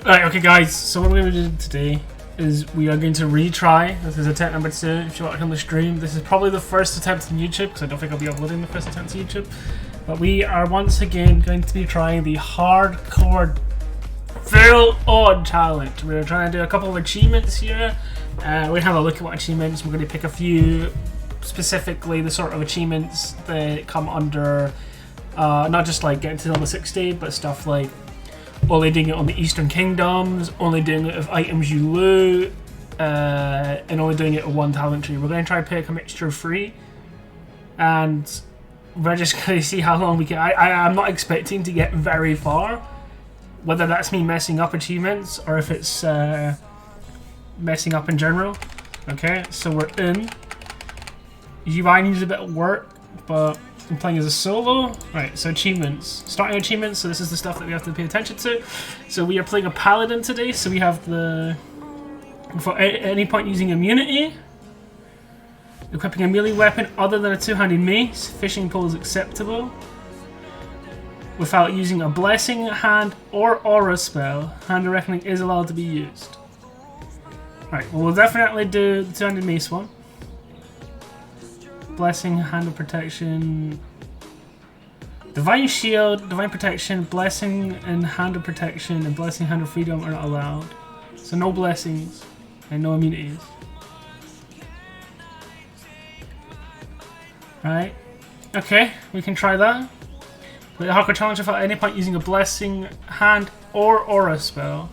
Right, okay guys, so what we're going to do today is we are going to retry. This is attempt number 2 if you watch on the stream. This is probably the first attempt on YouTube because I don't think I'll be uploading the first attempt to YouTube. But we are once again going to be trying the hardcore full on challenge. We're trying to do a couple of achievements here. We have a look at what achievements. We're going to pick a few, specifically the sort of achievements that come under not just like getting to level 60, but stuff like only doing it on the Eastern Kingdoms, only doing it with items you loot, and only doing it with one talent tree. We're going to try and pick a mixture of 3, and we're just going to see how long we get. I'm not expecting to get very far, whether that's me messing up achievements or if it's messing up in general. Okay, so we're in. UI needs a bit of work, but I'm playing as a solo. Right, so achievements. Starting achievements, so this is the stuff that we have to pay attention to. So we are playing a paladin today, so we have the... For at any point using immunity. Equipping a melee weapon other than a two-handed mace. Fishing pole is acceptable. Without using a blessing, hand, or aura spell. Hand of Reckoning is allowed to be used. Right, well we'll definitely do the two-handed mace one. Blessing, Hand of Protection, Divine Shield, Divine Protection, Blessing and Hand of Protection, and Blessing, Hand of Freedom are not allowed. So no blessings and no immunities. Right, okay, we can try that. Play the Hardcore Challenge without at any point using a Blessing, Hand, or Aura spell.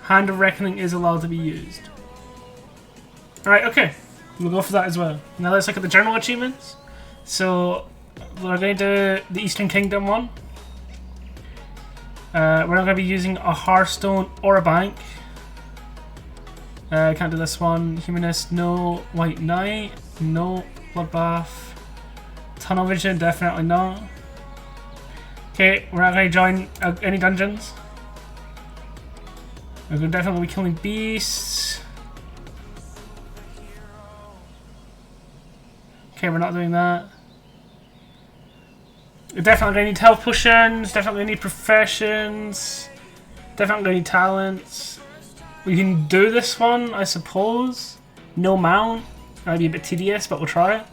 Hand of Reckoning is allowed to be used. Alright, okay. We'll go for that as well. Now let's look at the general achievements. So, we're going to do the Eastern Kingdom one. We're not going to be using a Hearthstone or a Bank. Can't do this one. Humanist, no. White Knight, no. Bloodbath. Tunnel Vision, definitely not. Okay, we're not going to join any dungeons. We're going to definitely be killing beasts. Okay, we're not doing that. We're definitely going to need health potions, definitely going to need professions, definitely going to need talents. We can do this one, I suppose. No mount. That'd be a bit tedious, but we'll try it.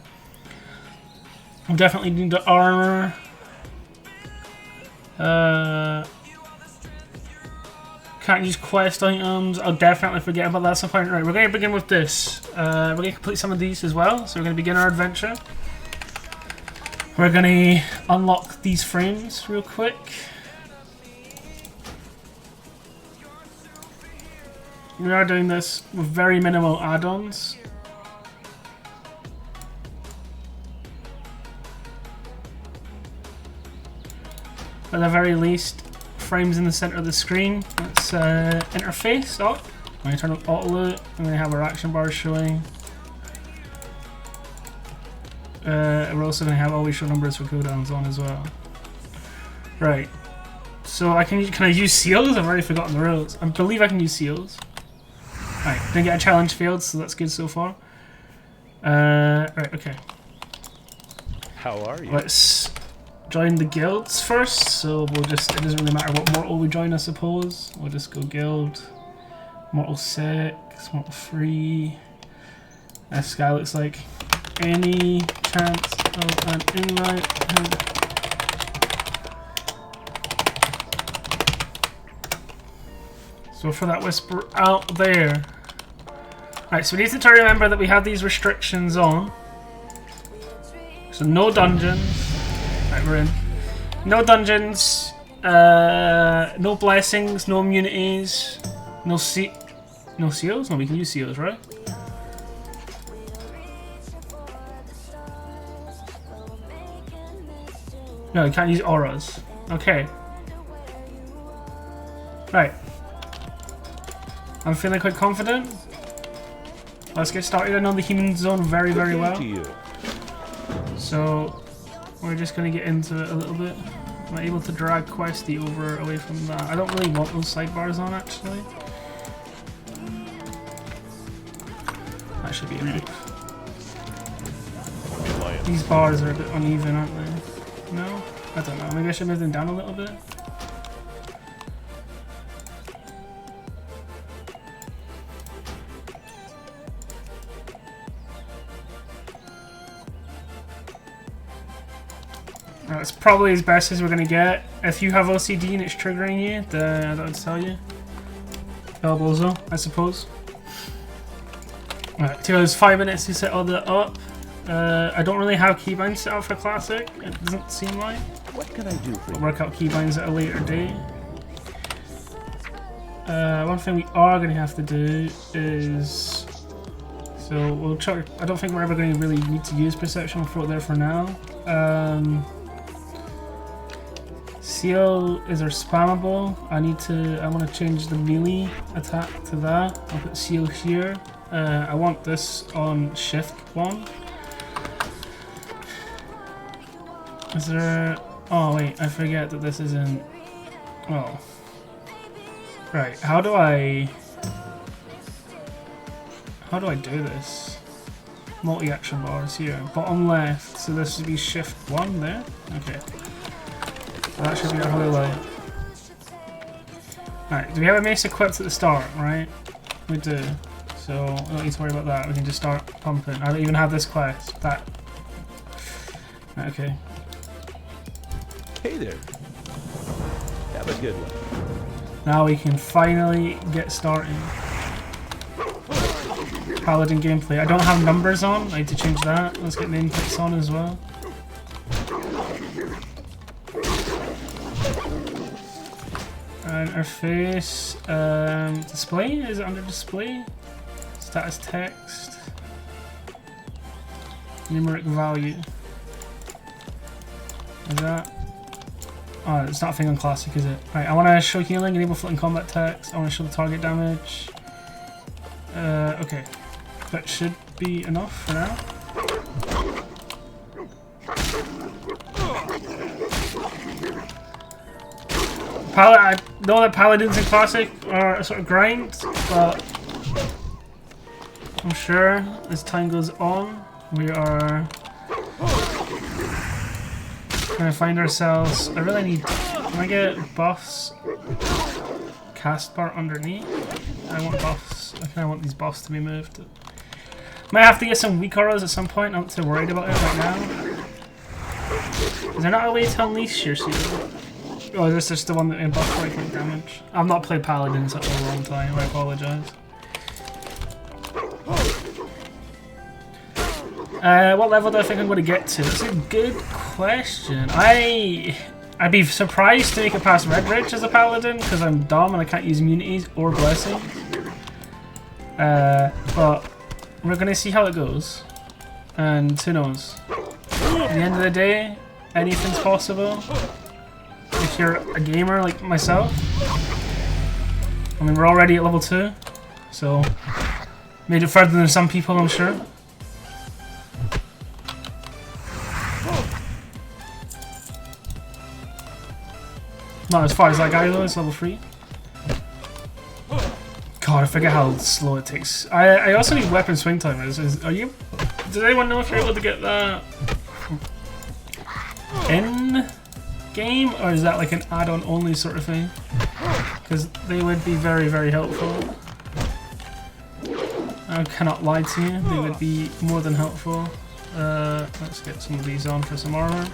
We'll definitely need the armor. Can't use quest items. I'll definitely forget about that at some point. Right, we're going to begin with this. We're going to complete some of these as well. So we're going to begin our adventure. We're going to unlock these frames real quick. We are doing this with very minimal add-ons. At the very least, frames in the center of the screen. Let's interface up. I'm going to turn on auto loot. I'm going to have our action bars showing. We're also going to have always show numbers for cooldowns on as well. Right. So can I use seals? I've already forgotten the rules. I believe I can use seals. Right. Didn't get a challenge failed, so that's good so far. Right. Okay. How are you? Let's join the guilds first, so we'll just, it doesn't really matter what mortal we join, I suppose. We'll just go guild, mortal 6, mortal 3. This guy looks like any chance of an invite. So for that whisper out there. Right, so we need to try to remember that we have these restrictions on. So no dungeons. Right, we're in. No dungeons, no blessings, no immunities, no seals? No, we can use seals, right? No, you can't use auras. Okay. Right. I'm feeling quite confident. Let's get started. I know the human zone very, very well. So we're just going to get into it a little bit. I'm able to drag Coestath over away from that. I don't really want those sidebars on, actually. That should be enough. These bars are a bit uneven, aren't they? No? I don't know, maybe I should move them down a little bit. That's probably as best as we're gonna get. If you have OCD and it's triggering you, then I don't tell you. Elbozo, I suppose. Alright, so there's 5 minutes to set all that up. I don't really have keybinds set up for Classic, it doesn't seem like. What can I do for you? I'll work out keybinds at a later date. One thing we are going to have to do is... So we'll try... I don't think we're ever going to really need to use Perception, we'll throw it there for now. Seal is our spammable. I want to change the melee attack to that. I'll put Seal here. I want this on shift 1. Is there... Oh wait, I forget that this isn't... Oh. Right, how do I do this? Multi-action bars here. Bottom left, so this should be shift 1 there? Okay. So that should be our holy light. Alright, do we have a mace equipped at the start, right? We do. So we don't need to worry about that, we can just start pumping. I don't even have this quest. That... Okay. Hey there. Have a good one. Now we can finally get started. Paladin gameplay. I don't have numbers on. I need to change that. Let's get name inputs on as well. And our face. Display? Is it under display? Status text. Numeric value. Is that? Oh, it's not a thing on Classic, is it? Right, I want to show healing, enable floating combat text. I want to show the target damage. Okay. That should be enough for now. I know that Paladins in Classic are a sort of grind, but I'm sure as time goes on, we are going to find ourselves... I really need... Can I get buffs? Cast bar underneath? I want buffs. I kind of want these buffs to be moved. Might have to get some weak auras at some point. I'm not too worried about it right now. Is there not a way to unleash your shield? Or is this just the one that buffs right click damage? I've not played Paladin in such a long time, I apologise. What level do I think I'm going to get to? That's a good question. I'd be surprised to make it past Red Ridge as a Paladin, because I'm dumb and I can't use immunities or blessings. But we're going to see how it goes. And who knows? At the end of the day, anything's possible. If you're a gamer like myself. I mean, we're already at level 2. So, made it further than some people, I'm sure. Not as far as that guy though, it's level 3. God, I forget how slow it takes. I also need weapon swing timers. Does anyone know if you're able to get that in game, or is that like an add-on only sort of thing? Because they would be very, very helpful. I cannot lie to you, they would be more than helpful. Let's get some of these on for some armor.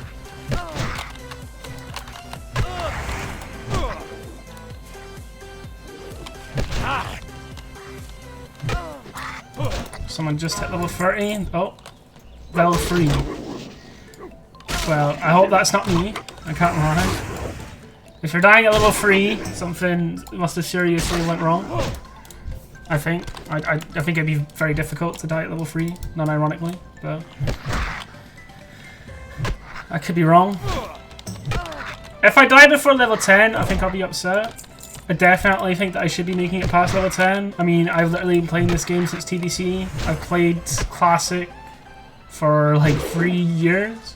Someone just hit level 30. Oh, level 3. Well, I hope that's not me. I can't lie. If you're dying at level 3, something must have seriously went wrong. I think. I think it'd be very difficult to die at level 3, non-ironically, but I could be wrong. If I die before level 10, I think I'll be upset. I definitely think that I should be making it past level 10. I mean, I've literally been playing this game since TDC. I've played Classic for like 3 years.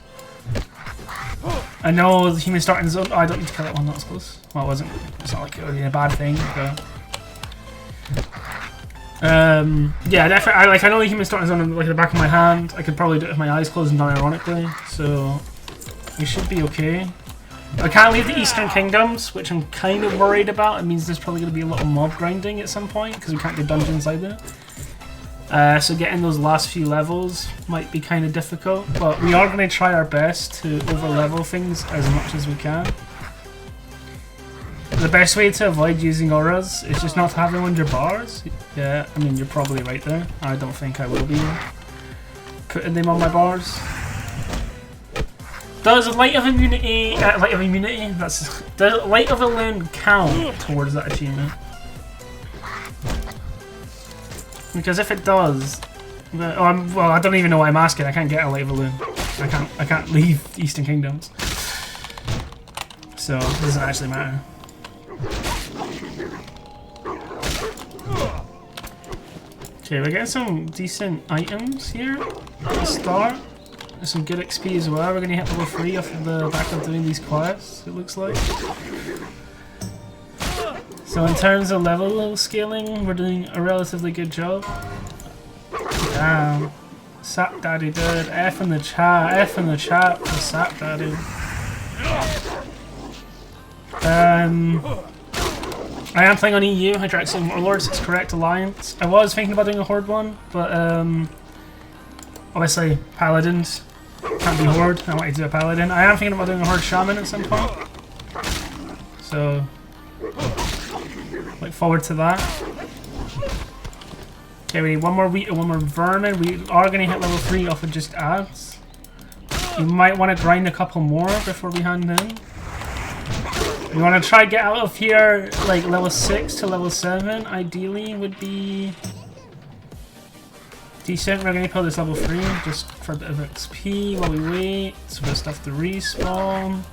I know the human starting zone. Oh, I don't need to kill that one, that was close. Well, it wasn't. It's not like it would be a bad thing, but... yeah, definitely. I know the human starting zone like the back of my hand. I could probably do it with my eyes closed and non-ironically, so we should be okay. I can't leave the Eastern Kingdoms, which I'm kind of worried about. It means there's probably going to be a lot of mob grinding at some point, because we can't do dungeons either. So getting those last few levels might be kind of difficult, but we are going to try our best to over-level things as much as we can. The best way to avoid using auras is just not to have them under bars. Yeah, I mean, you're probably right there. I don't think I will be putting them on my bars. Does Light of Immunity, does Light of Illusion count towards that achievement? Because if it does, well, I don't even know why I'm asking. I can't get a Light of Illusion. I can't leave Eastern Kingdoms, so it doesn't actually matter. Okay, we're getting some decent items here at the start. There's some good XP as well. We're going to hit level 3 off of the back of doing these quests, it looks like. So in terms of level scaling, we're doing a relatively good job. Damn. Sap Daddy, dude. F in the chat. F in the chat for Sap Daddy. I am playing on EU, Hydraxian Warlords, it's correct, Alliance. I was thinking about doing a Horde one, but obviously Paladins can't be Horde. I want to do a Paladin. I am thinking about doing a Horde Shaman at some point. So, look forward to that. Okay, we need one more wheat and one more vermin. We are going to hit level 3 off of just ads. You might want to grind a couple more before we hand in. We want to try get out of here like level 6 to level 7 ideally would be decent. We're going to pull this level 3 just for a bit of XP while we wait for the stuff to respawn.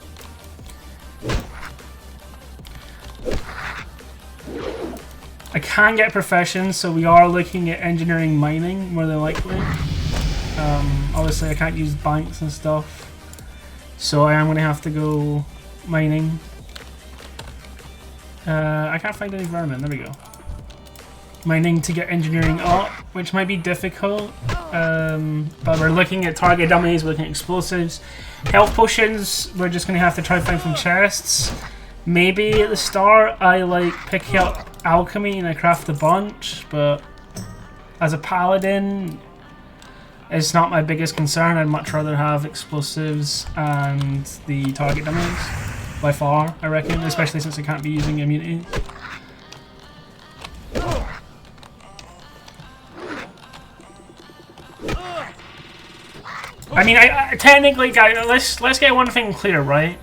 I can get profession, so we are looking at engineering mining more than likely. Obviously I can't use banks and stuff, so I am going to have to go mining. I can't find any vermin, there we go. Mining to get engineering up, which might be difficult, but we're looking at target dummies, we're looking at explosives. Health potions, we're just going to have to try to find from chests. Maybe at the start I like pick up alchemy and I craft a bunch, but as a paladin it's not my biggest concern. I'd much rather have explosives and the target dummies. By far, I reckon, especially since I can't be using immunity. I mean, I technically, guys, let's get one thing clear, right?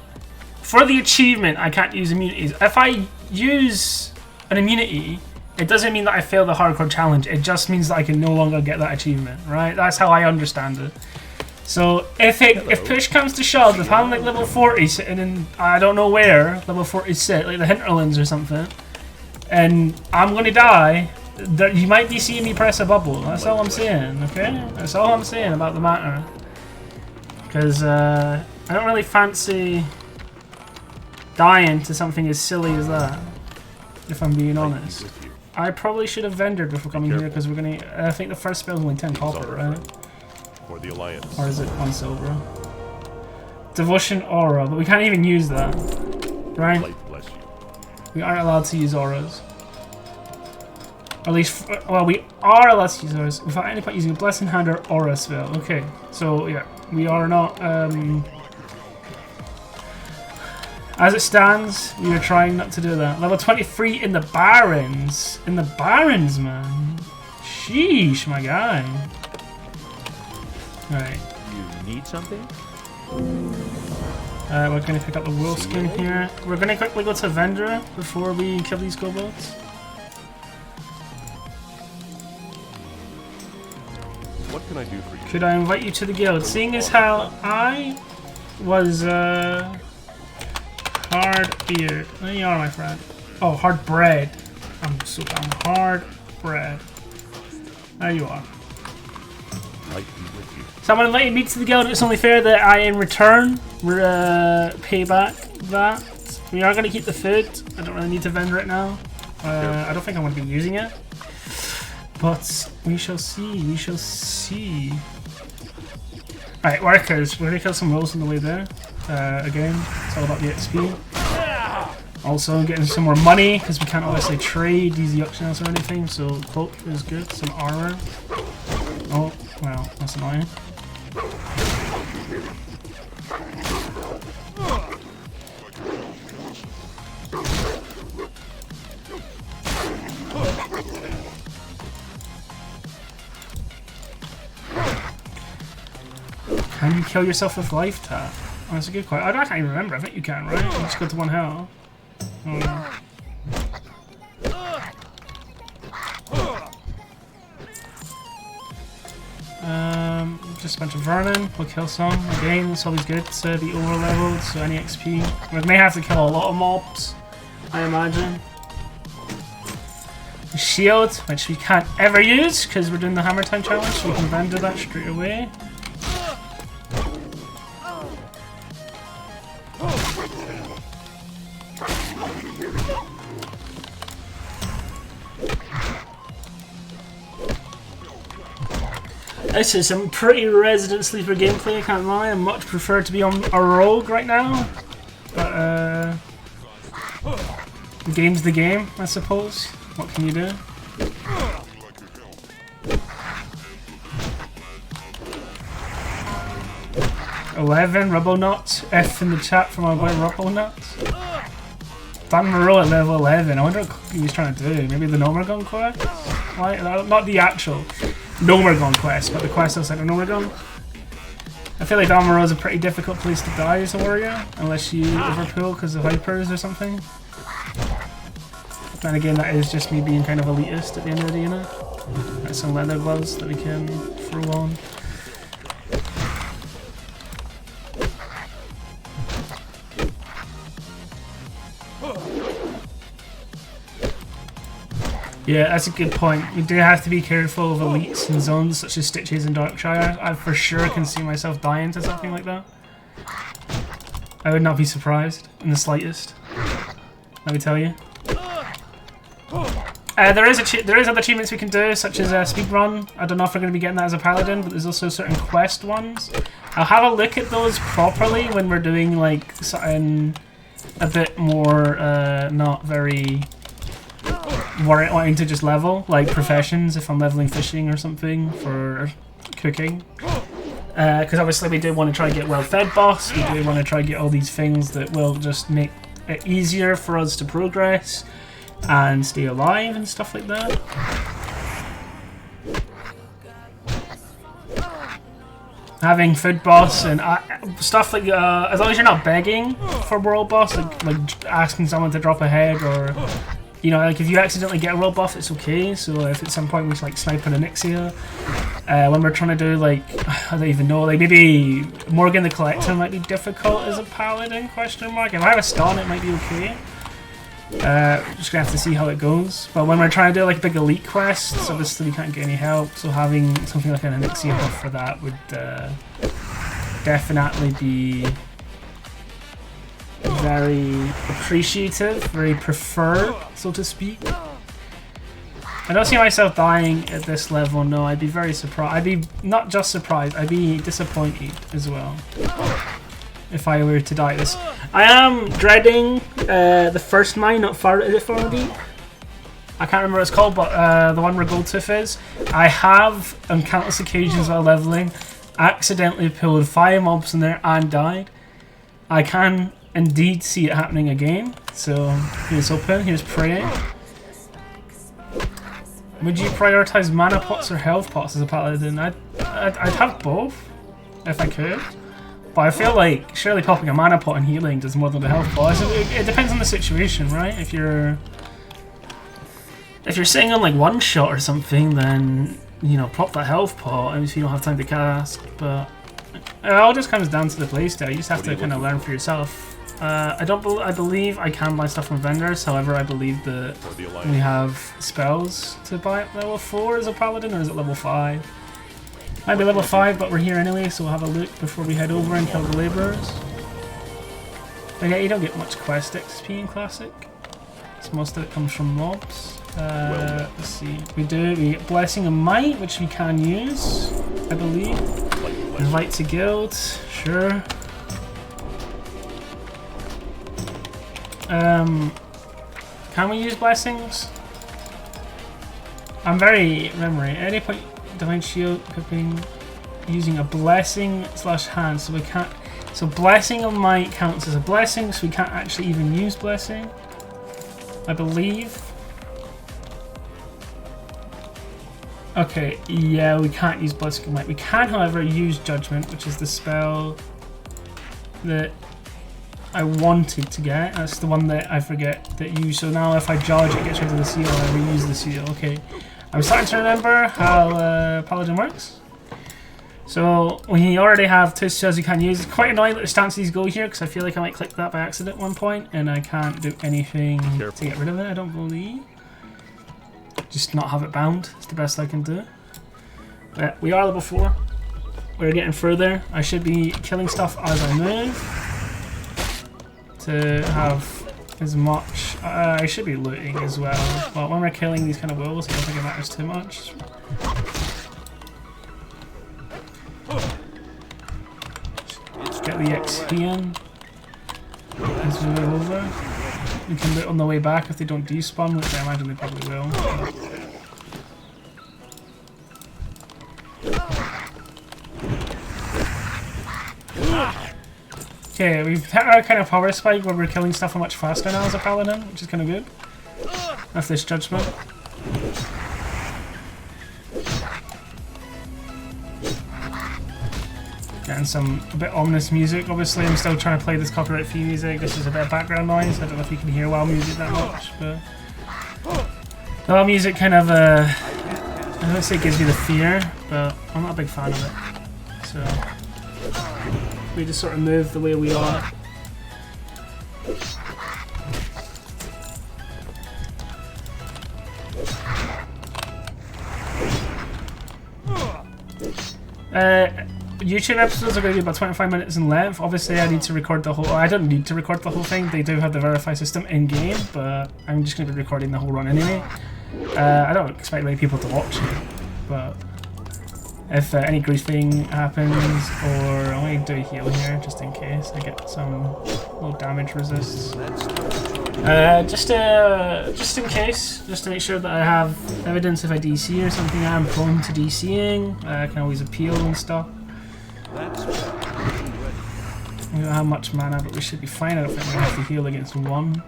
For the achievement, I can't use immunities. If I use an immunity, it doesn't mean that I fail the hardcore challenge. It just means that I can no longer get that achievement, right? That's how I understand it. So if push comes to shove, if I'm like level 40 sitting in I don't know where level 40 sit, like the hinterlands or something, and I'm gonna die, you might be seeing me press a bubble. That's all I'm saying, okay? That's all I'm saying about the matter. Because I don't really fancy dying to something as silly as that, if I'm being honest. I probably should have vendored before coming here because we're gonna. I think the first spell's only 10 copper, right? For the Alliance. Or is it 1 silver? Devotion aura, but we can't even use that, right? Bless you. We aren't allowed to use auras. Or at least, well, we are allowed to use auras without any point using a blessing hand or aura spell. Okay, so yeah, we are not. As it stands, we are trying not to do that. Level 23 in the Barrens. In the Barrens, man. Sheesh, my guy. Alright. You need something? We're going to pick up the wolf skin here. We're going to quickly go to Vendra before we kill these kobolds. What can I do for you? Could I invite you to the guild? Seeing as how I was hard beard. There you are, my friend. Oh, hard bread. I'm so dumb. Hard bread. There you are. Someone invited me to the guild. It's only fair that I, in return, pay back that. We are going to keep the food. I don't really need to vend right now. I don't think I'm going to be using it. But we shall see. We shall see. Alright, workers. We're going to kill some rolls on the way there. Again, it's all about the XP. Also getting some more money because we can't obviously trade these auctions or anything, so cloak is good. Some armor. Oh, well, that's annoying. Can you kill yourself with life tap? Oh, that's a good question. I can't even remember. I think you can, right? You just go to 1 health. Oh. Just a bunch of vermin. We'll kill some. Again, it's always good to be over leveled, so any XP. We may have to kill a lot of mobs, I imagine. The shield, which we can't ever use because we're doing the hammer time challenge, so we can then do that straight away. This is some pretty Resident Sleeper gameplay, I can't lie. I much prefer to be on a rogue right now. But, the game's the game, I suppose. What can you do? $11, Rubble F in the chat from our boy Rubble Nuts. Dan Moreau at level 11. I wonder what he was trying to do. Maybe the Nomergon quest? Why? Not the actual Nomergon quest, but the quest outside of Nomergon. I feel like Dan Moreau is a pretty difficult place to die as a warrior, unless you overpull because of hypers or something. But then again, that is just me being kind of elitist at the end of the day, you know? Got some leather gloves that we can throw on. Yeah, that's a good point. We do have to be careful of elites in zones such as Stitches and Darkshire. I for sure can see myself dying to something like that. I would not be surprised in the slightest. Let me tell you. There is other achievements we can do, such as speedrun. I don't know if we're going to be getting that as a paladin, but there's also certain quest ones. I'll have a look at those properly when we're doing like something a bit more not very wanting to just level, like professions if I'm leveling fishing or something for cooking. Because obviously we do want to try and get well-fed boss, we do want to try and get all these things that will just make it easier for us to progress and stay alive and stuff like that. Having food boss and stuff like as long as you're not begging for world boss, like asking someone to drop a head, or you know, like if you accidentally get a world buff, it's okay. So if at some point we like snipe an Onyxia, when we're trying to do like, I don't even know, like maybe Morgan the Collector might be difficult as a paladin, question mark. If I have a stun, it might be okay. Just gonna have to see how it goes. But when we're trying to do like big elite quests, obviously we can't get any help, so having something like an Onyxia buff for that would definitely be very appreciative, very preferred, so to speak. I don't see myself dying at this level, no. I'd be very surprised. I'd be not just surprised, I'd be disappointed as well if I were to die this. I am dreading the first mine, not far. Is it Far Deep? I can't remember what it's called, but the one where Goldtooth is. I have, on countless occasions while leveling, accidentally pulled 5 mobs in there and died. I can indeed see it happening again. So here's open, here's praying. Would you prioritize mana pots or health pots as a paladin? I'd have both if I could. But I feel like surely popping a mana pot and healing does more than the health pot. It depends on the situation, right? If you're sitting on like one shot or something, then you know, pop that health pot if you don't have time to cast. But it all just comes down to the playstyle. You just have to kind of learn for yourself. I believe I can buy stuff from vendors. However, I believe that we have spells to buy at level 4 as a paladin, or is it level 5? Might be level 5, but we're here anyway, so we'll have a look before we head over and kill the labourers. But yeah, you don't get much quest XP in Classic. So most of it comes from mobs. Let's see. We get Blessing of Might, which we can use, I believe. Invite to guild, sure. Can we use blessings? I'm very memory. At any point, divine shield equipping using a blessing / hand, so we can't. So blessing of might counts as a blessing, so we can't actually even use blessing, I believe. Okay, yeah, we can't use blessing of might. We can, however, use judgment, which is the spell that I wanted to get. That's the one that I forget that you. So now if I judge, it gets rid of the seal, and I reuse the seal. Okay, I'm starting to remember how Paladin works. So we already have two spells you can use. It's quite annoying that the stances go here because I feel like I might click that by accident at one point and I can't do anything to get rid of it, I don't believe. Just not have it bound. It's the best I can do. But we are level 4. We're getting further. I should be killing stuff as I move to have as much. I should be looting as well. But when we're killing these kind of wolves, I don't think it matters too much. Get the XP in as we move over. We can loot on the way back if they don't despawn, which I imagine they probably will. Okay, we've hit our kind of power spike where we're killing stuff much faster now as a paladin, which is kind of good. That's this judgment. Getting a bit ominous music. Obviously, I'm still trying to play this copyright-free music. This is a bit of background noise. I don't know if you can hear WoW music that much, but the WoW music kind of, I don't say it gives you the fear, but I'm not a big fan of it. So we just sort of move the way we are. YouTube episodes are going to be about 25 minutes in length. Obviously, I need to record the whole. I don't need to record the whole thing. They do have the verify system in game, but I'm just going to be recording the whole run anyway. I don't expect many people to watch it, but if any griefing happens, or I'm going to do a heal here just in case I get some low damage resists. Just in case, just to make sure that I have evidence if I DC or something. I'm prone to DCing. I can always appeal and stuff. We don't have much mana, but we should be fine. I don't think we have to heal against one.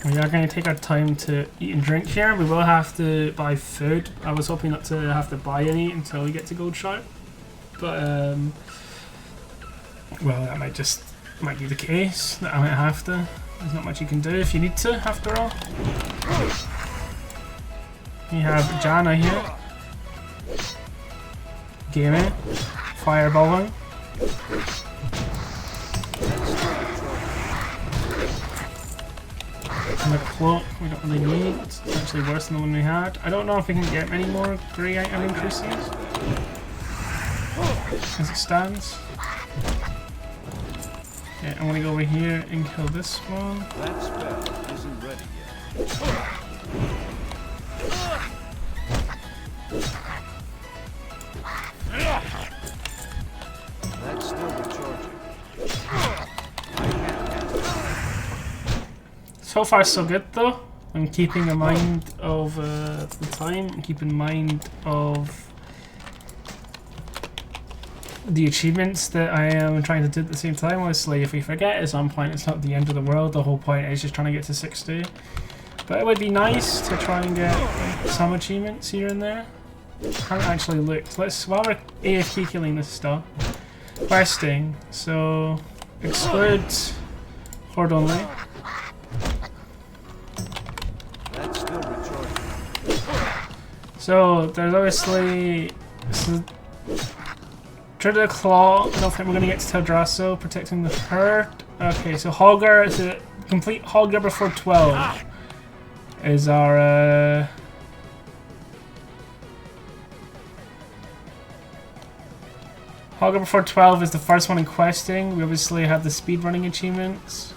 We are going to take our time to eat and drink here. We will have to buy food. I was hoping not to have to buy any until we get to Gold Shark, but well, that might be the case. That I might have to. There's not much you can do if you need to, after all. We have Jana here. Gaming. Fireballing. And the cloak we don't really need. It's actually worse than the one we had. I don't know if we can get any more grey item increases as it stands. Okay, I'm gonna go over here and kill this one. That spell isn't ready yet. That's still recharging. So far so good though. I'm keeping in mind of the time. I'm keeping in mind of the achievements that I am trying to do at the same time. Obviously, if we forget at some point, it's not the end of the world. The whole point is just trying to get to 60. But it would be nice to try and get some achievements here and there. I haven't actually looked. While we're AFK killing this stuff, questing. So exclude horde only. That's still recharging. So there's obviously Dreaded Claw. I don't think we're going to get to Teldrassil, protecting the herd. Okay, so Hogger is a complete Hogger before 12 is our Hogger before 12 is the first one in questing. We obviously have the speedrunning achievements.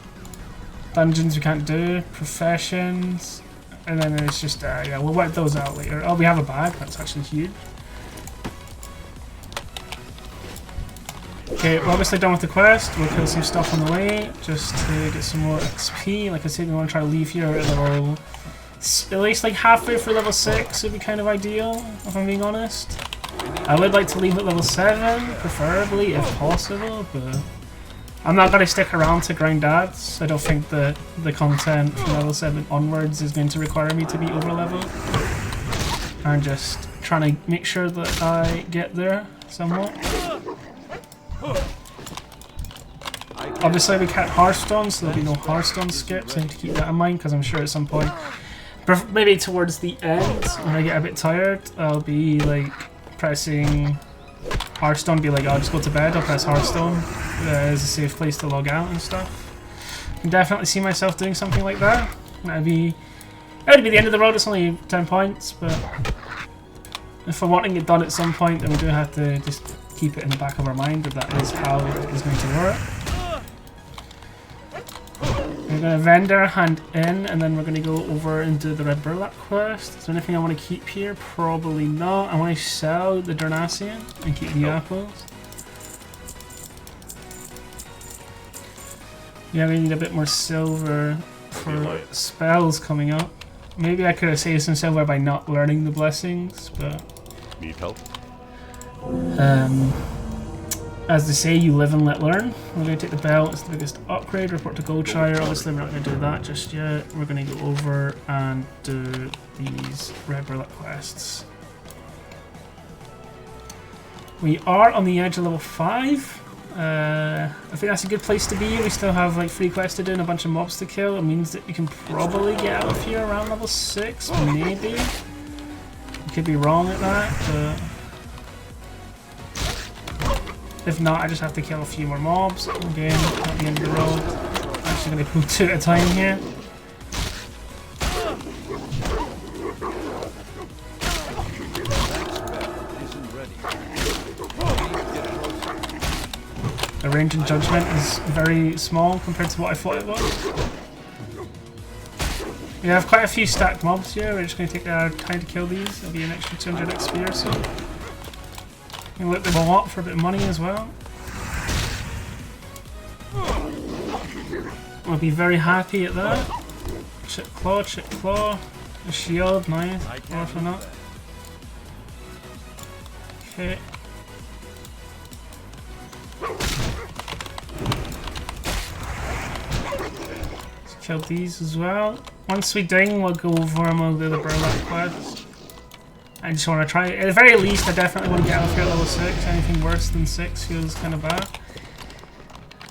Dungeons we can't do, professions, and then it's just yeah, we'll work those out later. Oh, we have a bag, that's actually huge. Okay, we're obviously done with the quest. We'll kill some stuff on the way just to get some more XP. Like I said, we want to try to leave here at level, at least like halfway for level 6 would be kind of ideal, if I'm being honest. I would like to leave at level 7, preferably, if possible, but I'm not going to stick around to grind ads. I don't think that the content from level 7 onwards is going to require me to be over leveled. I'm just trying to make sure that I get there somewhat. Obviously we can't Hearthstone, so there'll be no Hearthstone skips. I need to keep that in mind because I'm sure at some point, maybe towards the end, when I get a bit tired, I'll be like pressing Hearthstone, be like, I'll just go to bed, I'll press Hearthstone as a safe place to log out and stuff. I can definitely see myself doing something like that. That would be the end of the road. It's only 10 points, but if I'm wanting it done at some point, then we do have to just keep it in the back of our mind that is how it is going to work. We're going to vendor, hand in, and then we're going to go over and do the red burlap quest. Is there anything I want to keep here? Probably not. I want to sell the Darnassian and keep the apples. Yeah, we need a bit more silver for spells coming up. Maybe I could have saved some silver by not learning the blessings, but Need help? as they say, you live and let learn. We're going to take the belt, it's the biggest upgrade, report to Goldshire. Obviously we're not going to do that just yet. We're going to go over and do these red burlap quests. We are on the edge of level 5. I think that's a good place to be. We still have like 3 quests to do and a bunch of mobs to kill. It means that we can probably get out of here around level 6, maybe. I could be wrong at that, but if not, I just have to kill a few more mobs. Again, at the end of the road. I'm actually going to go 2 at a time here. The range and judgment is very small compared to what I thought it was. We have quite a few stacked mobs here. We're just going to take our time to kill these. It'll be an extra 200 XP or so. We'll loot them all up for a bit of money as well. I'll be very happy at that. Chip claw. A shield, nice. Or for not. Okay. Let's kill these as well. Once we ding, we'll go over and we'll do the burlap quest. I just want to try it. At the very least, I definitely want to get out of here at level 6. Anything worse than 6 feels kind of bad.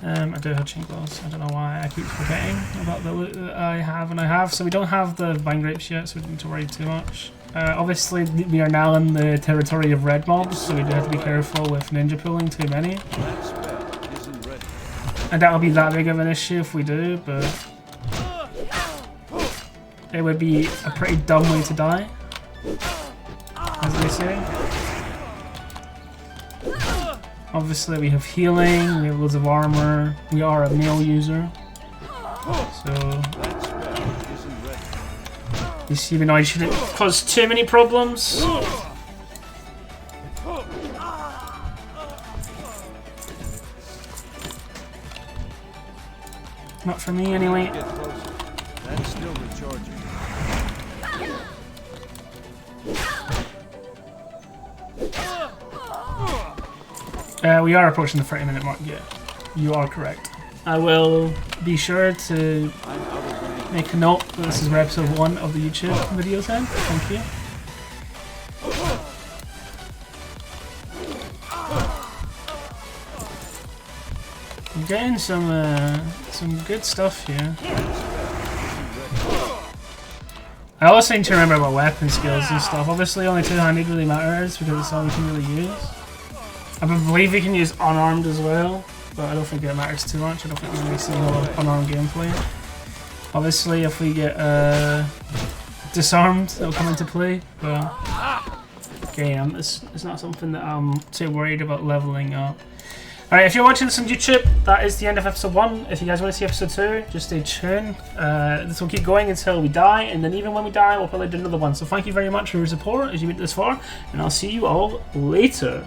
I do have chain gloves. I don't know why I keep forgetting about the loot that I have. So we don't have the vine grapes yet, so we don't need to worry too much. Obviously, we are now in the territory of red mobs, so we do have to be careful with ninja pulling too many. I doubt it'll be that big of an issue if we do, but it would be a pretty dumb way to die, as they say. Obviously we have healing, we have loads of armor, we are a melee user, so you see, we know I shouldn't cause too many problems. Not for me anyway. That's still recharging. We are approaching the 30-minute mark, yeah. You are correct. I will be sure to make a note that this is episode 1 of the YouTube video then. Thank you. I'm getting some good stuff here. I also need to remember about weapon skills and stuff. Obviously only two-handed really matters because it's all we can really use. I believe we can use unarmed as well, but I don't think it matters too much. I don't think we're going to see a lot of unarmed gameplay. Obviously if we get disarmed, that'll come into play, but again, it's not something that I'm too worried about leveling up. Alright, if you're watching this on YouTube, that is the end of episode 1. If you guys want to see episode 2, just stay tuned. This will keep going until we die, and then even when we die, we'll probably do another one. So thank you very much for your support as you made this far, and I'll see you all later.